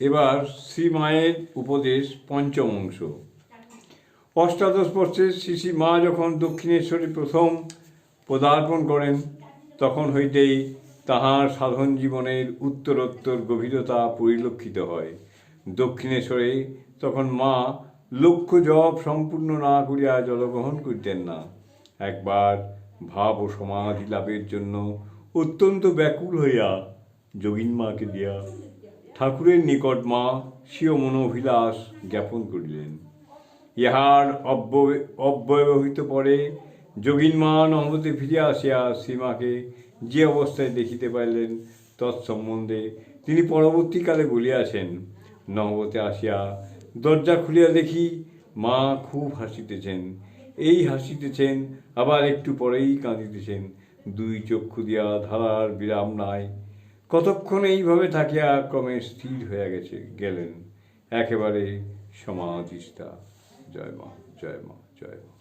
এবার শ্রীমায়ের উপদেশ পঞ্চম অংশ। অষ্টাদশ বর্ষের শ্রী মা যখন দক্ষিণেশ্বরে প্রথম পদার্পণ করেন, তখন হইতেই তাহার সাধন জীবনের উত্তরোত্তর গভীরতা পরিলক্ষিত হয়। দক্ষিণেশ্বরে তখন মা লক্ষ্য জপ সম্পূর্ণ না করিয়া জলগ্রহণ করিতেন না। একবার ভাব ও সমাধি লাভের জন্য অত্যন্ত ব্যাকুল হইয়া যোগিন মাকে দিয়া ঠাকুরের নিকট মা স্বীয় মনোভিলাস জ্ঞাপন করিলেন। ইহার অব্যবহিত পরে যোগিন মা নহবতে ফিরিয়া আসিয়া শ্রীমাকে যে অবস্থায় দেখিতে পাইলেন, তৎসম্বন্ধে তিনি পরবর্তীকালে বলিয়াছেন, নহবতে আসিয়া দরজা খুলিয়া দেখি মা খুব হাসিতেছেন, এই হাসিতেছেন আবার একটু পরেই কাঁদিতেছেন, দুই চক্ষু দিয়া ধারার বিরাম নাই। কতক্ষণ এইভাবে থাকিয়া ক্রমে স্থির হইয়া গেলেন, একেবারে সমাধিস্থা। জয় মা, জয় মা, জয় মা।